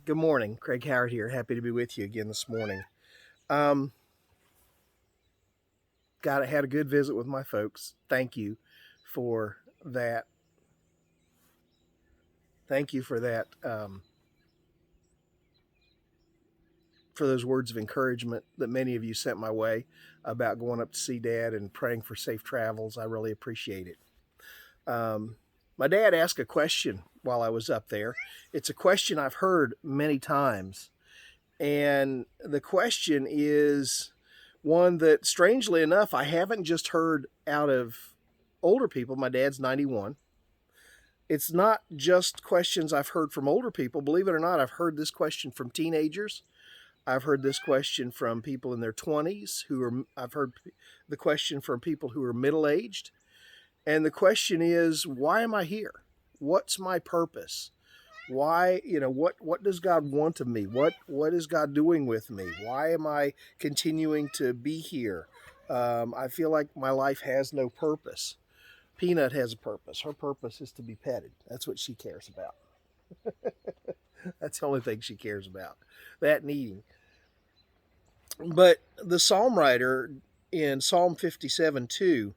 Good morning. Craig Howard here. Happy to be with you again this morning. Um, had a good visit with my folks. Thank you for that. Thank you for that. For those words of encouragement that many of you sent my way about going up to see Dad and praying for safe travels. I really appreciate it. My dad asked a question while I was up there. It's a question I've heard many times, and the question is one that, strangely enough, I haven't just heard out of older people. My dad's 91. It's not just questions I've heard from older people. Believe it or not, I've heard this question from teenagers. I've heard this question from people in their 20s I've heard the question from people who are middle aged. And the question is, why am I here? What's my purpose? Why, what does God want of me? What is God doing with me? Why am I continuing to be here? I feel like my life has no purpose. Peanut has a purpose. Her purpose is to be petted. That's what she cares about. That's the only thing she cares about. That and eating. But the psalm writer in Psalm 57:2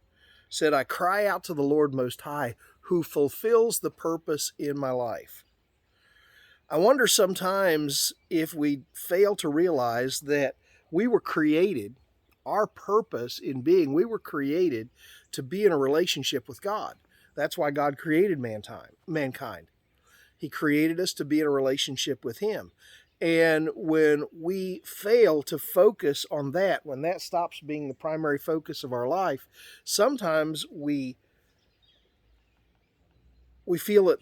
said, I cry out to the Lord Most High, who fulfills the purpose in my life. I wonder sometimes if we fail to realize that we were created, our purpose in being, we were created to be in a relationship with God. That's why God created mankind. He created us to be in a relationship with Him. And when we fail to focus on that, when that stops being the primary focus of our life, sometimes we feel at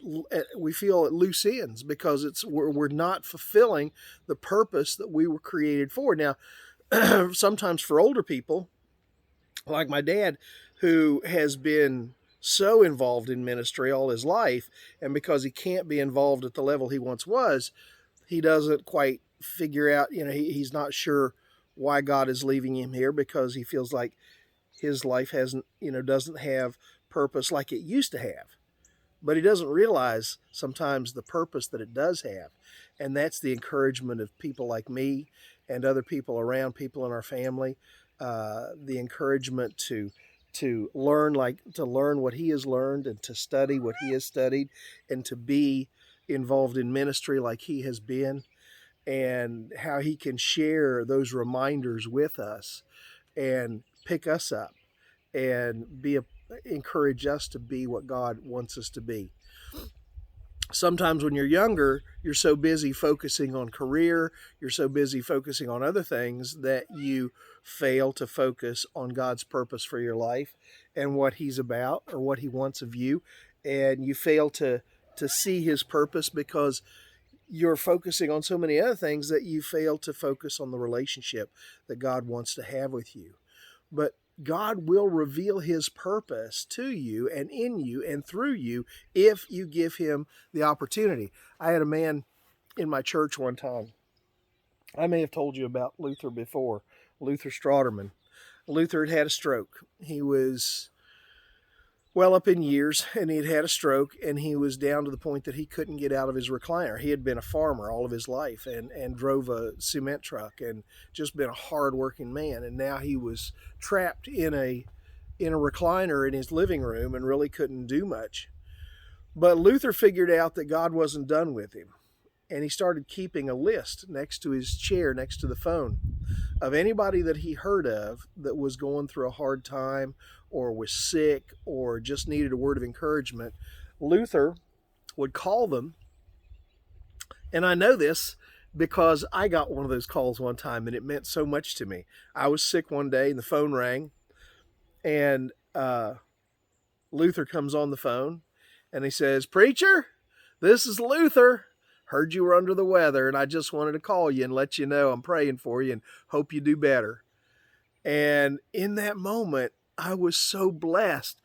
loose ends because we're not fulfilling the purpose that we were created for. Now, sometimes for older people, like my dad, who has been so involved in ministry all his life, and because he can't be involved at the level he once was, he doesn't quite figure out. He's not sure why God is leaving him here, because he feels like his life doesn't have purpose like it used to have. But he doesn't realize sometimes the purpose that it does have. And that's the encouragement of people like me and other people around, people in our family, the encouragement to learn what he has learned, and to study what he has studied, and to be involved in ministry like he has been, and how he can share those reminders with us and pick us up and encourage us to be what God wants us to be. Sometimes when you're younger, you're so busy focusing on career, you're so busy focusing on other things, that you fail to focus on God's purpose for your life and what He's about or what He wants of you. And you fail to see His purpose because you're focusing on so many other things that you fail to focus on the relationship that God wants to have with you. But God will reveal His purpose to you and in you and through you if you give Him the opportunity. I had a man in my church one time. I may have told you about Luther before, Luther Strauderman. Luther had a stroke. He was well up in years, and he had a stroke, and he was down to the point that he couldn't get out of his recliner. He had been a farmer all of his life and drove a cement truck and just been a hard-working man. And now he was trapped in a recliner in his living room and really couldn't do much. But Luther figured out that God wasn't done with him, and he started keeping a list next to his chair, next to the phone, of anybody that he heard of that was going through a hard time or was sick or just needed a word of encouragement. Luther would call them. And I know this because I got one of those calls one time, and it meant so much to me. I was sick one day, and the phone rang, and Luther comes on the phone, and he says, "Preacher, this is Luther. Heard you were under the weather, and I just wanted to call you and let you know I'm praying for you and hope you do better." And in that moment, I was so blessed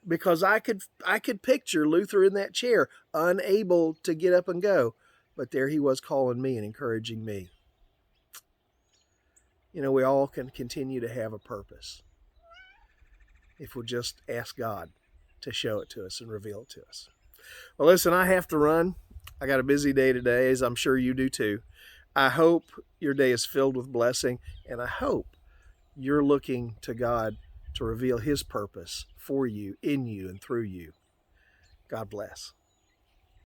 because I could picture Luther in that chair, unable to get up and go, but there he was calling me and encouraging me. We all can continue to have a purpose if we'll just ask God to show it to us and reveal it to us. Well, listen, I have to run. I got a busy day today, as I'm sure you do too. I hope your day is filled with blessing, and I hope you're looking to God to reveal His purpose for you, in you, and through you. God bless.